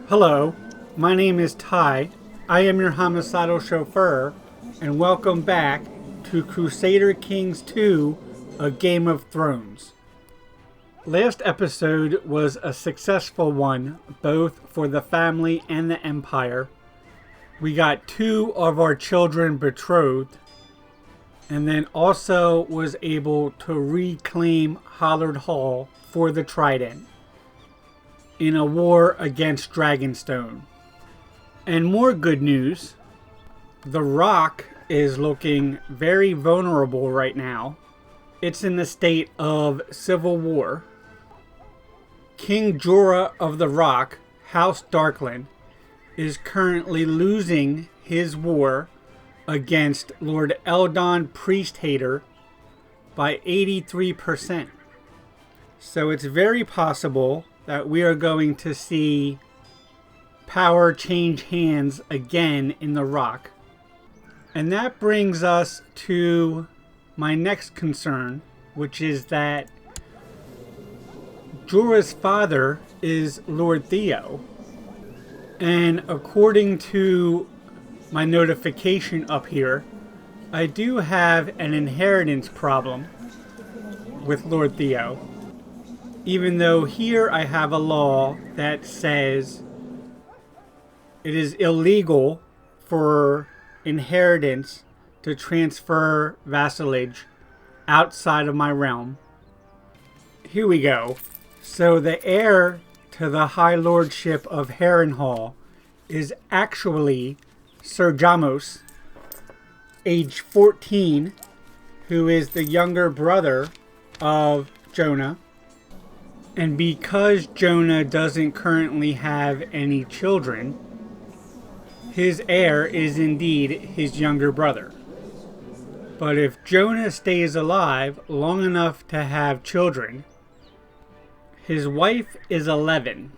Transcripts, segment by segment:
Hello, my name is Ty. I am your homicidal chauffeur, and welcome back to Crusader Kings 2, A Game of Thrones. Last episode was a successful one, both for the family and the Empire. We got 2 of our children betrothed, and then also was able to reclaim Hollard Hall for the Trident in a war against Dragonstone. And more good news, the Rock is looking very vulnerable right now. It's in the state of civil war. King Jorah of the Rock, House Darkland, is currently losing his war against Lord Eldon Priesthater by 83%. So it's very possible that we are going to see power change hands again in the Rock. And that brings us to my next concern, which is that Jorah's father is Lord Theo. And according to my notification up here, I do have an inheritance problem with Lord Theo. Even though here I have a law that says it is illegal for inheritance to transfer vassalage outside of my realm. Here we go. So the heir to the High Lordship of Harrenhal is actually Sir Jamos, age 14, who is the younger brother of Jonah. And because Jonah doesn't currently have any children, his heir is indeed his younger brother. But if Jonah stays alive long enough to have children, his wife is 11.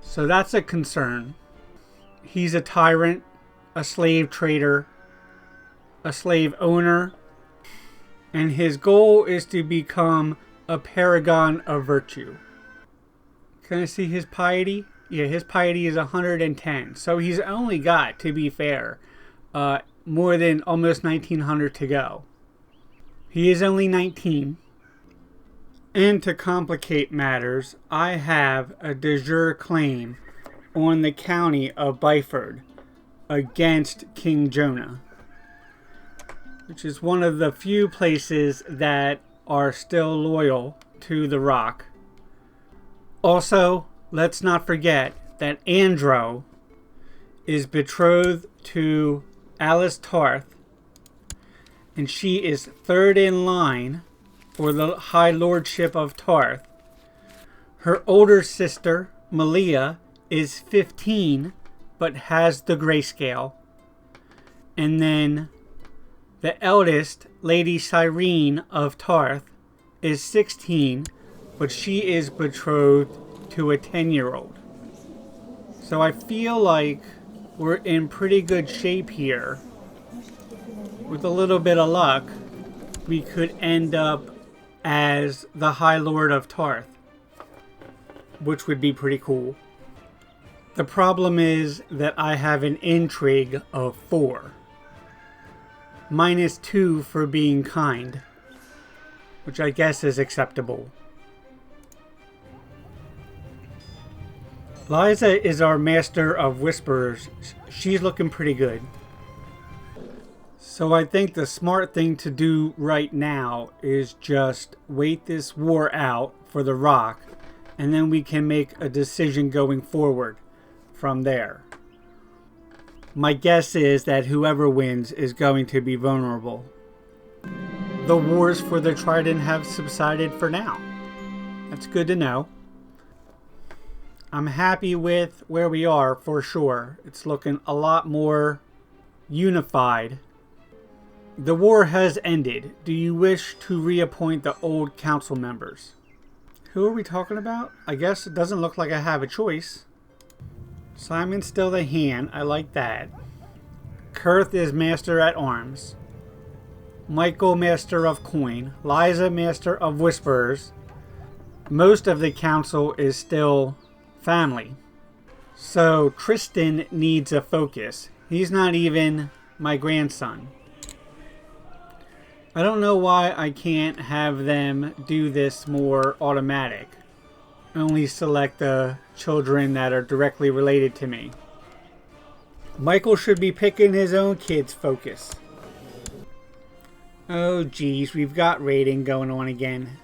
So that's a concern. He's a tyrant, a slave trader, a slave owner, and his goal is to become a paragon of virtue. Can I see his piety? Yeah, his piety is 110. So he's only got, to be fair, more than almost 1900 to go. He is only 19. And to complicate matters, I have a de jure claim on the county of Byford against King Jonah, which is one of the few places that are still loyal to the Rock. Also, let's not forget that Andro is betrothed to Alice Tarth, and she is third in line for the High Lordship of Tarth. Her older sister, Malia, is 15, but has the grayscale. And then the eldest, Lady Cyrene of Tarth, is 16, but she is betrothed to a 10-year-old. So I feel like we're in pretty good shape here. With a little bit of luck, we could end up as the High Lord of Tarth, which would be pretty cool. The problem is that I have an intrigue of 4. -2 for being kind, which I guess is acceptable. Liza is our Maester of Whisperers. She's looking pretty good. So I think the smart thing to do right now is just wait this war out for the Rock, and then we can make a decision going forward from there. My guess is that whoever wins is going to be vulnerable. The wars for the Trident have subsided for now. That's good to know. I'm happy with where we are for sure. It's looking a lot more unified. The war has ended. Do you wish to reappoint the old council members? Who are we talking about? I guess it doesn't look like I have a choice. Simon's still the hand. I like that. Kurth is Maester at Arms. Michael, Maester of Coin. Liza, Maester of Whisperers. Most of the council is still family. So Tristan needs a focus. He's not even my grandson. I don't know why I can't have them do this more automatic. Only select the children that are directly related to me. Michael should be picking his own kid's focus. Oh geez, we've got raiding going on again.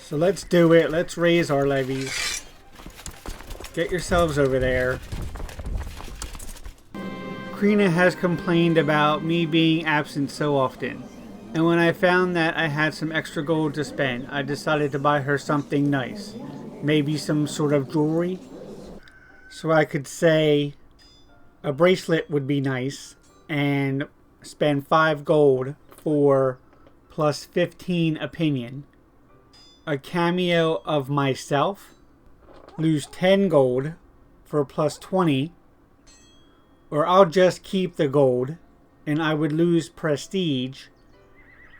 So let's do it. Let's raise our levies. Get yourselves over there. Krina has complained about me being absent so often. And when I found that I had some extra gold to spend, I decided to buy her something nice. Maybe some sort of jewelry. So I could say a bracelet would be nice. And spend 5 gold for plus 15 opinion. A cameo of myself. Lose 10 gold for plus 20. Or I'll just keep the gold and I would lose prestige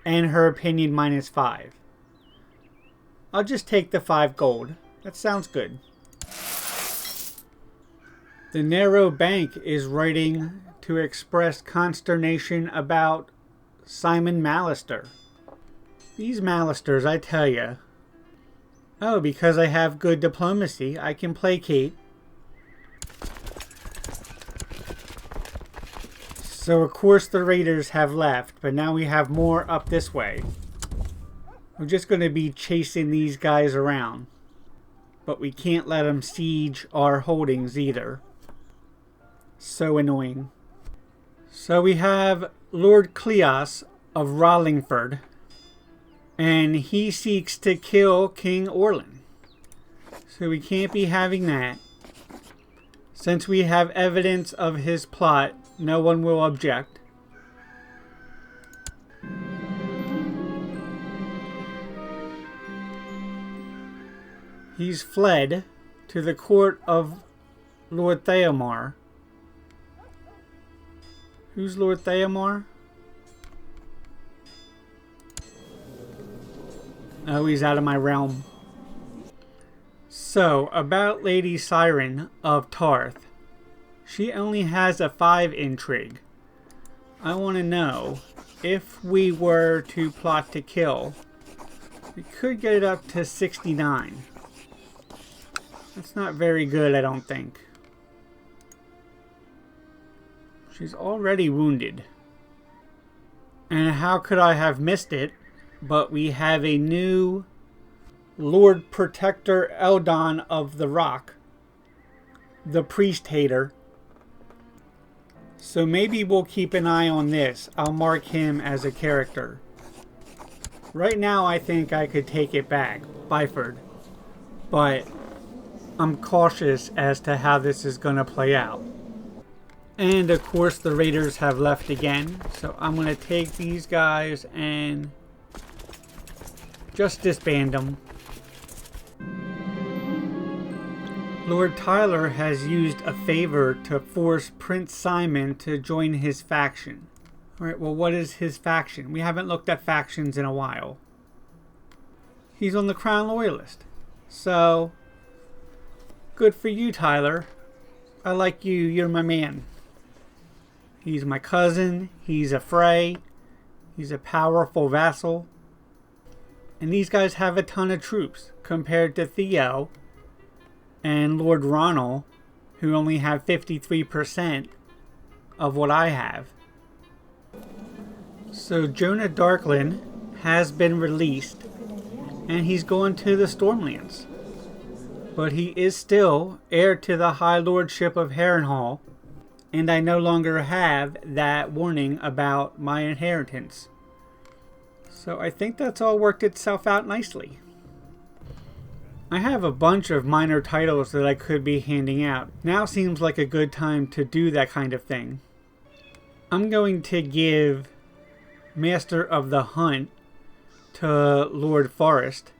and her opinion minus 5. I'll just take the 5 gold. That sounds good. The Narrow Bank is writing to express consternation about Simon Maester. These Maesters, I tell ya. Oh, because I have good diplomacy, I can placate. So of course the raiders have left, but now we have more up this way. We're just going to be chasing these guys around. But we can't let them siege our holdings either. So annoying. So we have Lord Cleos of Rollingford. And he seeks to kill King Orland. So we can't be having that. Since we have evidence of his plot, no one will object. He's fled to the court of Lord Theomar. Who's Lord Theomar? Oh, he's out of my realm. So, about Lady Siren of Tarth. She only has a 5 intrigue. I want to know, if we were to plot to kill, we could get it up to 69. That's not very good, I don't think. She's already wounded. And how could I have missed it? But we have a new Lord Protector Eldon of the Rock. The Priest Hater. So maybe we'll keep an eye on this. I'll mark him as a character. Right now I think I could take it back. Byford. But I'm cautious as to how this is going to play out. And of course the raiders have left again. So I'm going to take these guys and just disband them. Lord Tyler has used a favor to force Prince Simon to join his faction. Alright, well what is his faction? We haven't looked at factions in a while. He's on the Crown Loyalist. So, good for you, Tyler. I like you, you're my man. He's my cousin, he's a Frey, he's a powerful vassal. And these guys have a ton of troops compared to Theo and Lord Ronald, who only have 53% of what I have. So Jonah Darklin has been released and he's going to the Stormlands. But he is still heir to the High Lordship of Harrenhal, and I no longer have that warning about my inheritance. So I think that's all worked itself out nicely. I have a bunch of minor titles that I could be handing out. Now seems like a good time to do that kind of thing. I'm going to give Master of the Hunt to Lord Forest.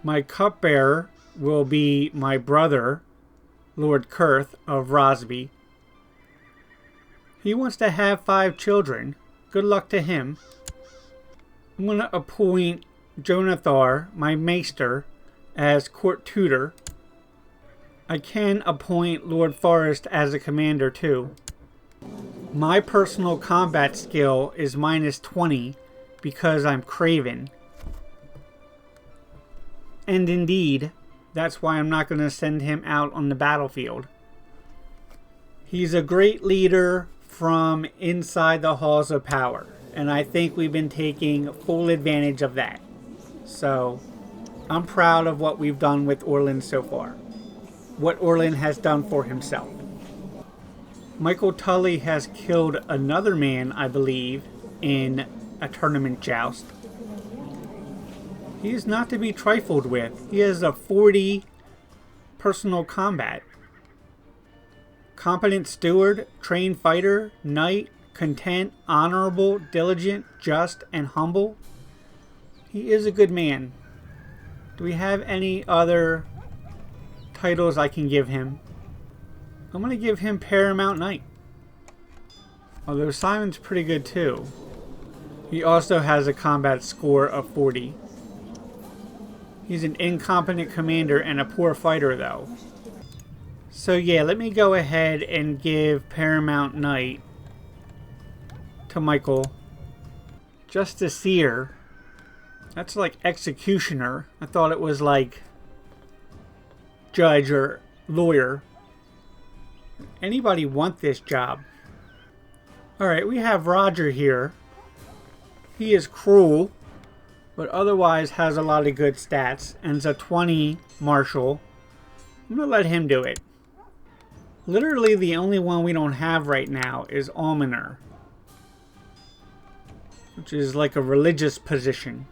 My cupbearer will be my brother, Lord Kurth of Rosby. He wants to have 5 children. Good luck to him. I'm going to appoint Jonathar, my Maester, as court tutor. I can appoint Lord Forrest as a commander too. My personal combat skill is -20 because I'm Craven. And indeed, that's why I'm not going to send him out on the battlefield. He's a great leader from inside the halls of power, and I think we've been taking full advantage of that. So, I'm proud of what we've done with Orland so far. What Orland has done for himself. Michael Tully has killed another man, I believe, in a tournament joust. He is not to be trifled with. He has a 40 personal combat. Competent steward, trained fighter, knight, content, honorable, diligent, just, and humble. He is a good man. Do we have any other titles I can give him? I'm going to give him Paramount Knight. Although Simon's pretty good too. He also has a combat score of 40. He's an incompetent commander and a poor fighter though. So yeah, let me go ahead and give Paramount Knight to Michael. Justiciar. That's like executioner. I thought it was like judge or lawyer. Anybody want this job? Alright, we have Roger here. He is cruel, but otherwise has a lot of good stats. And is a 20 marshal. I'm going to let him do it. Literally the only one we don't have right now is Almoner, which is like a religious position.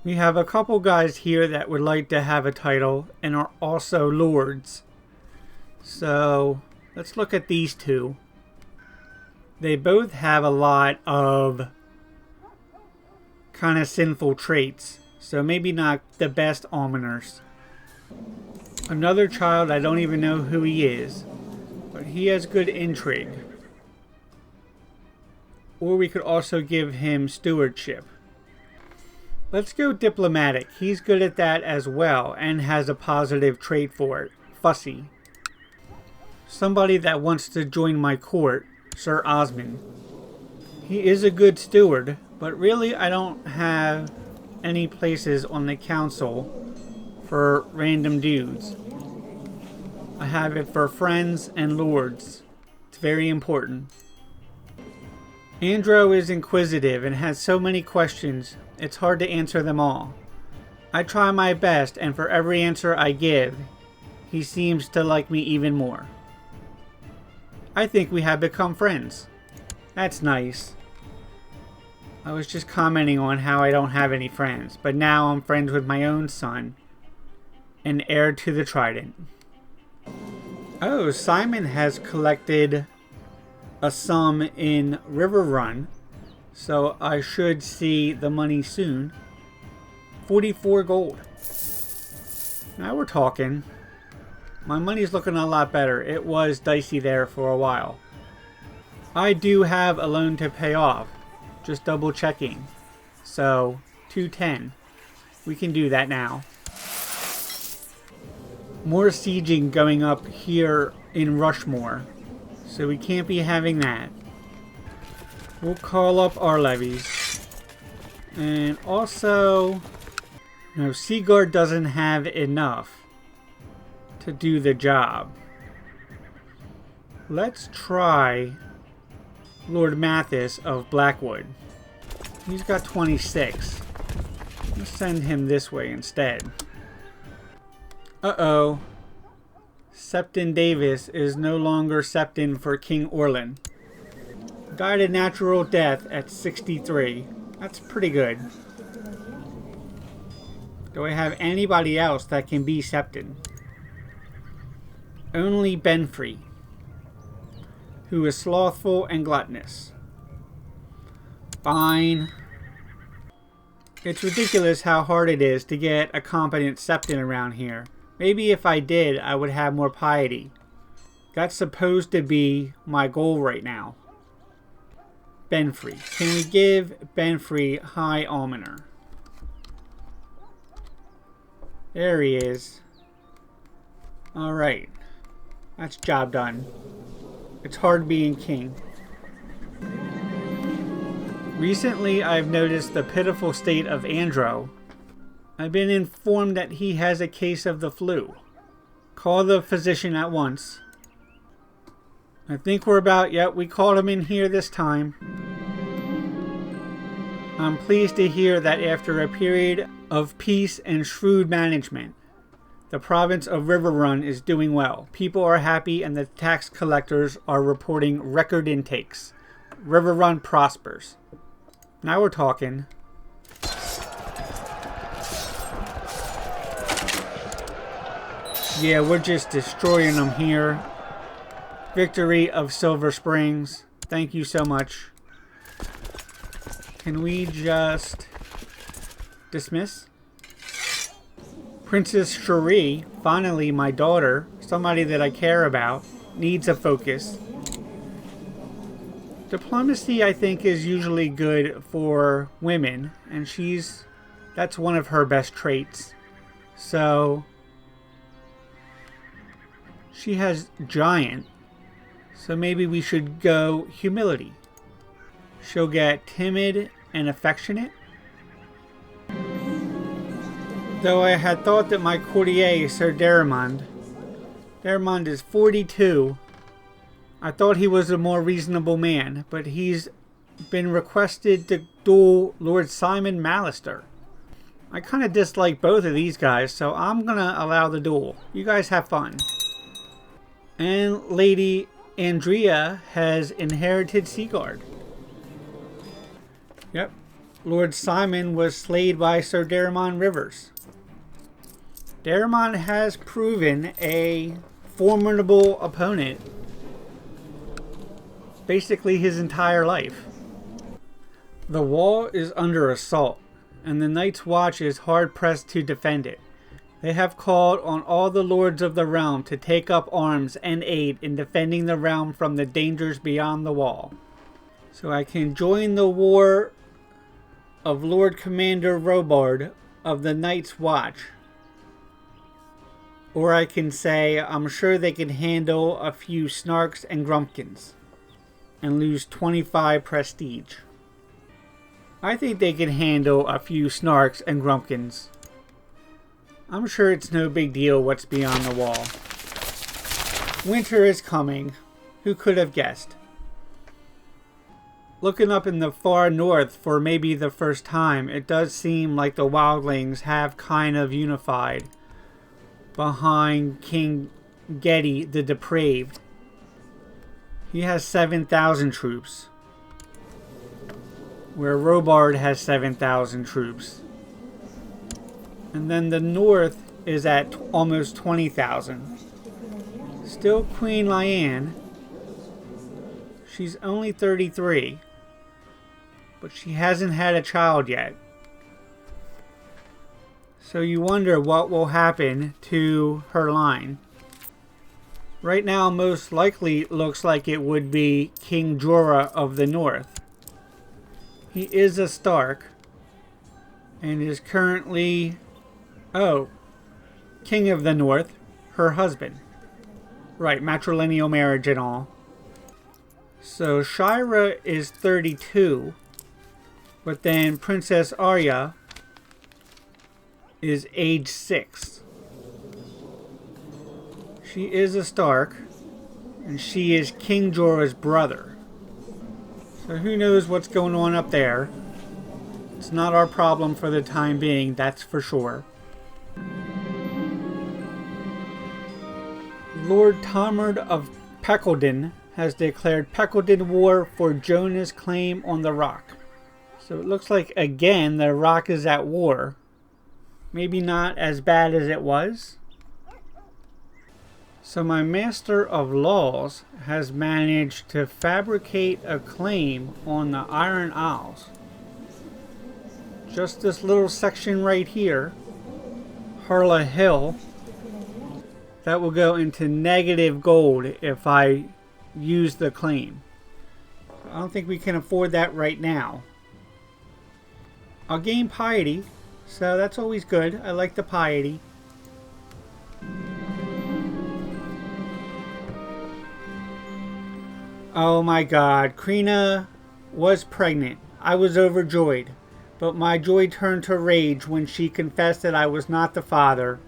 We have a couple guys here that would like to have a title and are also lords. So let's look at these two. They both have a lot of kind of sinful traits, so maybe not the best almoners. Another child, I don't even know who he is, but he has good intrigue. Or we could also give him stewardship. Let's go diplomatic. He's good at that as well and has a positive trait for it. Fussy. Somebody that wants to join my court, Sir Osmond. He is a good steward, but really I don't have any places on the council for random dudes. I have it for friends and lords. It's very important. Andro is inquisitive and has so many questions, it's hard to answer them all. I try my best, and for every answer I give, he seems to like me even more. I think we have become friends. That's nice. I was just commenting on how I don't have any friends, but now I'm friends with my own son, and heir to the Trident. Oh, Simon has collected a sum in Riverrun, so I should see the money soon. 44 gold. Now we're talking. My money's looking a lot better. It was dicey there for a while. I do have a loan to pay off. Just double checking. So, 210. We can do that now. More sieging going up here in Rushmore. So we can't be having that. We'll call up our levies. And also, no, Seaguard doesn't have enough to do the job. Let's try Lord Mathis of Blackwood. He's got 26. Let's send him this way instead. Uh-oh. Septon Davis is no longer Septon for King Orland. Died a natural death at 63. That's pretty good. Do I have anybody else that can be Septon? Only Benfrey, who is slothful and gluttonous. Fine. It's ridiculous how hard it is to get a competent Septon around here. Maybe if I did, I would have more piety. That's supposed to be my goal right now. Benfrey. Can we give Benfrey High Almoner? There he is. Alright. That's job done. It's hard being king. Recently, I've noticed the pitiful state of Andro. I've been informed that he has a case of the flu. Call the physician at once. I think we're about, yep, we called him in here this time. I'm pleased to hear that after a period of peace and shrewd management, the province of Riverrun is doing well. People are happy and the tax collectors are reporting record intakes. Riverrun prospers. Now we're talking. Yeah, we're just destroying them here. Victory of Silver Springs. Thank you so much. Can we just dismiss? Princess Cherie, finally my daughter, somebody that I care about, needs a focus. Diplomacy, I think, is usually good for women, and that's one of her best traits. So, she has giant, so maybe we should go humility. She'll get timid and affectionate. Though I had thought that my courtier, Sir Deramond is 42. I thought he was a more reasonable man, but he's been requested to duel Lord Simon Maester. I kind of dislike both of these guys, so I'm going to allow the duel. You guys have fun. And Lady Andrea has inherited Seaguard. Yep. Lord Simon was slayed by Sir Deramond Rivers. Deramond has proven a formidable opponent basically his entire life. The wall is under assault, and the Night's Watch is hard-pressed to defend it. They have called on all the lords of the realm to take up arms and aid in defending the realm from the dangers beyond the wall. So I can join the war of Lord Commander Robard of the Night's Watch. Or I can say, I'm sure they can handle a few snarks and grumpkins and lose 25 prestige. I think they can handle a few snarks and grumpkins. I'm sure it's no big deal what's beyond the wall. Winter is coming. Who could have guessed? Looking up in the far north for maybe the first time, it does seem like the wildlings have kind of unified behind King Getty the Depraved. He has 7,000 troops, where Robard has 7,000 troops. And then the north is at almost 20,000. Still Queen Lyanne. She's only 33, but she hasn't had a child yet. So you wonder what will happen to her line. Right now, most likely looks like it would be King Jorah of the North. He is a Stark and is currently, King of the North, her husband. Right, matrilineal marriage and all. So Shira is 32, but then Princess Arya is age 6. She is a Stark, and she is King Jorah's brother. So who knows what's going on up there. It's not our problem for the time being, that's for sure. Lord Tomard of Peckledon has declared Peckledon war for Jonah's claim on the rock. So it looks like, again, the rock is at war. Maybe not as bad as it was. So my Maester of Laws has managed to fabricate a claim on the Iron Isles. Just this little section right here, Harla Hill, that will go into negative gold if I use the claim. I don't think we can afford that right now. I'll gain piety, so that's always good. I like the piety. Oh my god, Krina was pregnant. I was overjoyed, but my joy turned to rage when she confessed that I was not the father.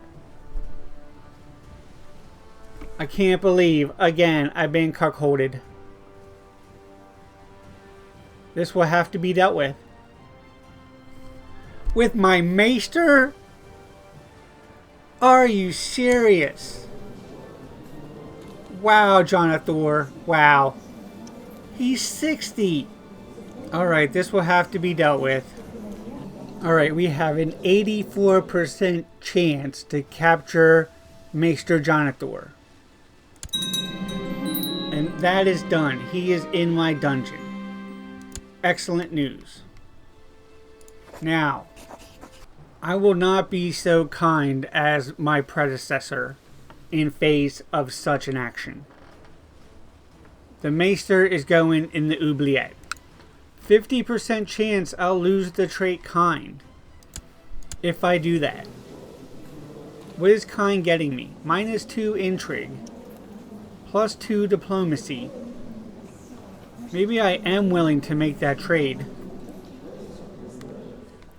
I can't believe, again, I've been cuckolded. This will have to be dealt with. With my Maester? Are you serious? Wow, Jonathan. Wow. He's 60. Alright, this will have to be dealt with. Alright, we have an 84% chance to capture Maester Jonathan. And that is done. He is in my dungeon. Excellent news. Now, I will not be so kind as my predecessor in face of such an action. The Maester is going in the oubliette. 50% chance I'll lose the trait kind if I do that. What is kind getting me? -2 intrigue. +2 diplomacy. Maybe I am willing to make that trade.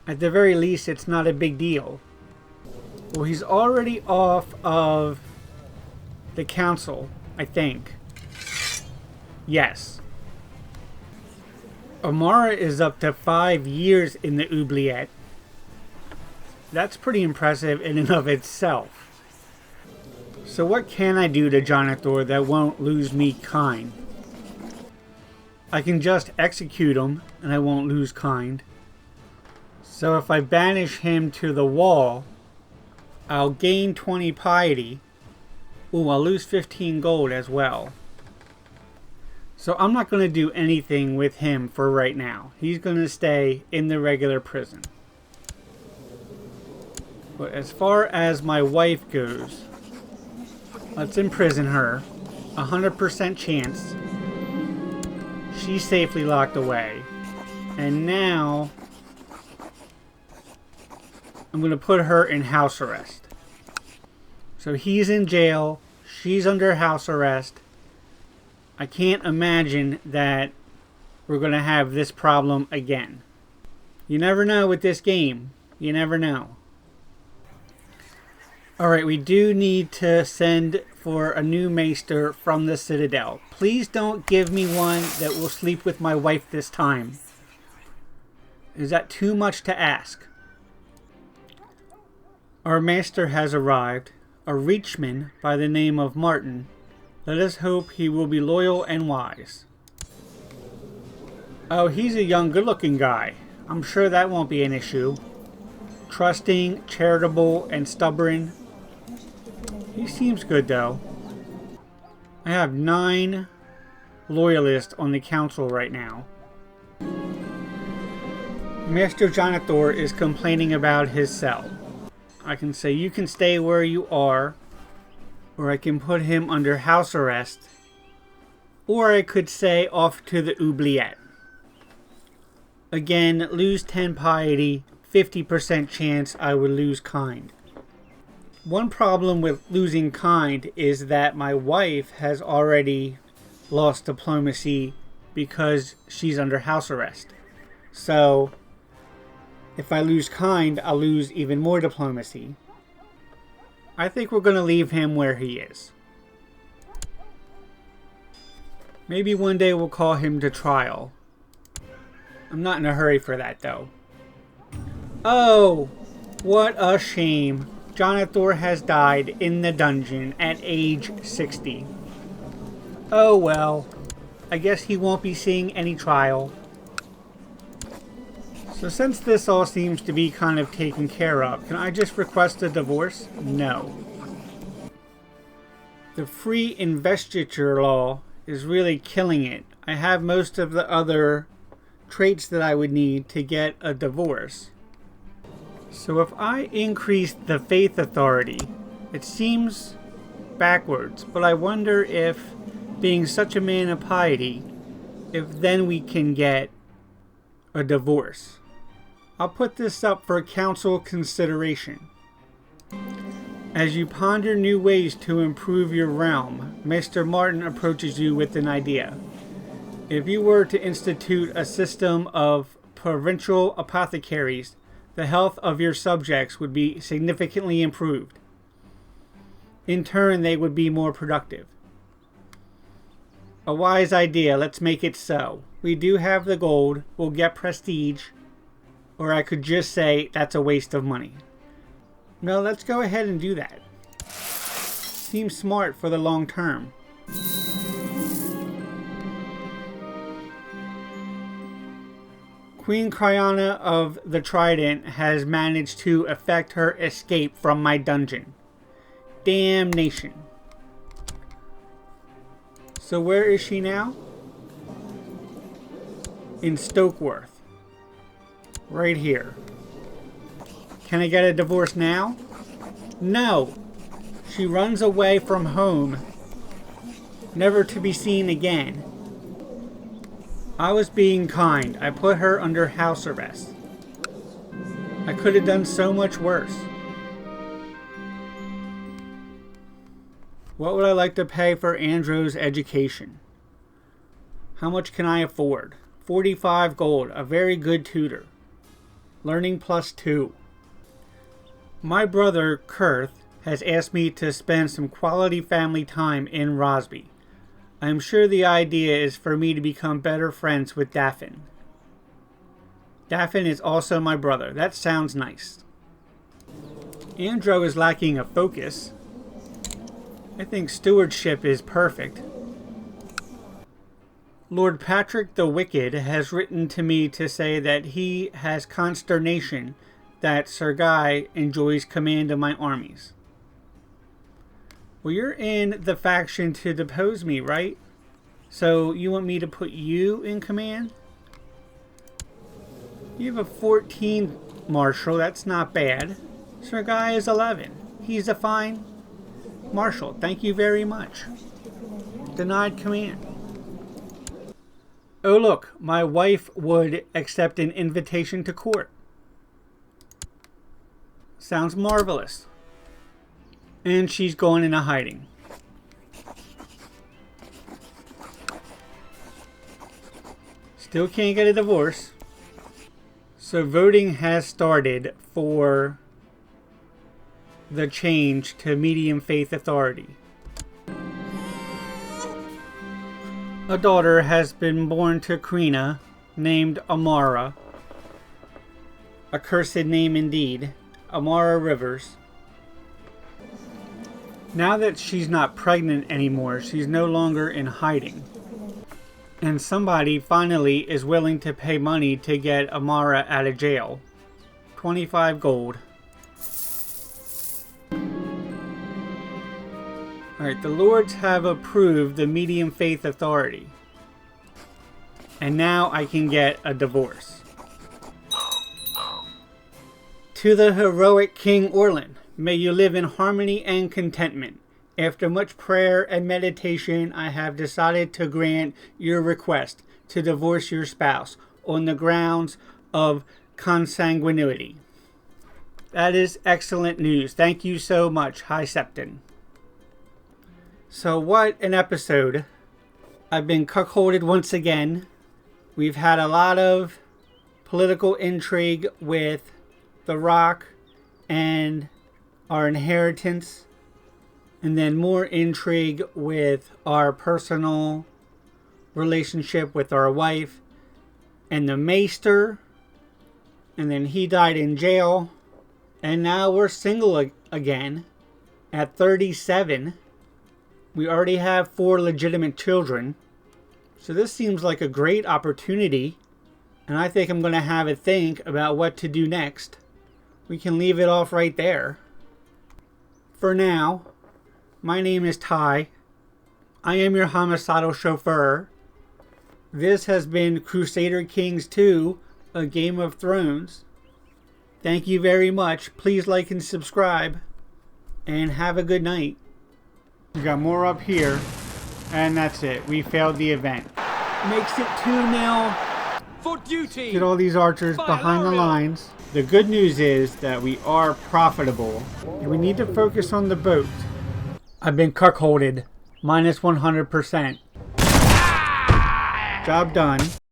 At the very least, it's not a big deal. Well, he's already off of the council, I think. Yes. Amara is up to 5 years in the oubliette. That's pretty impressive in and of itself. So what can I do to Jonathan that won't lose me kind? I can just execute him and I won't lose kind. So if I banish him to the wall, I'll gain 20 piety. Ooh, I'll lose 15 gold as well. So I'm not going to do anything with him for right now. He's going to stay in the regular prison. But as far as my wife goes, let's imprison her. 100% chance. She's safely locked away. And now I'm going to put her in house arrest. So he's in jail. She's under house arrest. I can't imagine that we're going to have this problem again. You never know with this game. You never know. Alright, we do need to send for a new Maester from the Citadel. Please don't give me one that will sleep with my wife this time. Is that too much to ask? Our Maester has arrived, a Reachman by the name of Martin. Let us hope he will be loyal and wise. Oh, he's a young, good-looking guy. I'm sure that won't be an issue. Trusting, charitable, and stubborn. He seems good, though. I have 9 loyalists on the council right now. Maester Jonathan is complaining about his cell. I can say, you can stay where you are, or I can put him under house arrest, or I could say off to the oubliette. Again, lose 10 piety, 50% chance I would lose kind. One problem with losing kind is that my wife has already lost diplomacy because she's under house arrest. So, if I lose kind, I'll lose even more diplomacy. I think we're going to leave him where he is. Maybe one day we'll call him to trial. I'm not in a hurry for that, though. Oh, what a shame. Jonathan has died in the dungeon at age 60. Oh well, I guess he won't be seeing any trial. So since this all seems to be kind of taken care of, can I just request a divorce? No. The free investiture law is really killing it. I have most of the other traits that I would need to get a divorce. So if I increase the faith authority, it seems backwards, but I wonder if, being such a man of piety, if then we can get a divorce. I'll put this up for council consideration. As you ponder new ways to improve your realm, Mr. Martin approaches you with an idea. If you were to institute a system of provincial apothecaries, the health of your subjects would be significantly improved. In turn, they would be more productive. A wise idea, let's make it so. We do have the gold, we'll get prestige, or I could just say that's a waste of money. No, let's go ahead and do that. Seems smart for the long term. Queen Cryana of the Trident has managed to effect her escape from my dungeon. Damnation. So where is she now? In Stokeworth. Right here. Can I get a divorce now? No. She runs away from home, never to be seen again. I was being kind. I put her under house arrest. I could have done so much worse. What would I like to pay for Andrew's education? How much can I afford? 45 gold, a very good tutor. Learning +2. My brother, Kurth, has asked me to spend some quality family time in Rosby. I am sure the idea is for me to become better friends with Daffin. Daffin is also my brother. That sounds nice. Andrew is lacking a focus. I think stewardship is perfect. Lord Patrick the Wicked has written to me to say that he has consternation that Sir Guy enjoys command of my armies. Well, you're in the faction to depose me, right? So you want me to put you in command? You have a 14 marshal, that's not bad. Sir Guy is 11. He's a fine marshal. Thank you very much. Denied command. Oh look, my wife would accept an invitation to court. Sounds marvelous. And she's going into hiding. Still can't get a divorce. So voting has started for the change to medium faith authority. A daughter has been born to Krina, named Amara. A cursed name indeed. Amara Rivers. Now that she's not pregnant anymore, she's no longer in hiding. And somebody finally is willing to pay money to get Amara out of jail. 25 gold. Alright, the lords have approved the medium faith authority. And now I can get a divorce. To the heroic King Orland, may you live in harmony and contentment. After much prayer and meditation, I have decided to grant your request to divorce your spouse on the grounds of consanguinity. That is excellent news. Thank you so much, High Septon. So what an episode. I've been cuckolded once again. We've had a lot of political intrigue with The Rock and our inheritance. And then more intrigue with our personal relationship with our wife. And the Maester. And then he died in jail. And now we're single again at 37. We already have 4 legitimate children. So this seems like a great opportunity. And I think I'm going to have a think about what to do next. We can leave it off right there. For now, my name is Ty. I am your homicidal chauffeur. This has been Crusader Kings 2, A Game of Thrones. Thank you very much. Please like and subscribe. And have a good night. We got more up here. And that's it. We failed the event. Makes it 2-0. For duty. Get all these archers behind the lines. The good news is that we are profitable. And we need to focus on the boat. I've been cuckolded. -100%. Job done.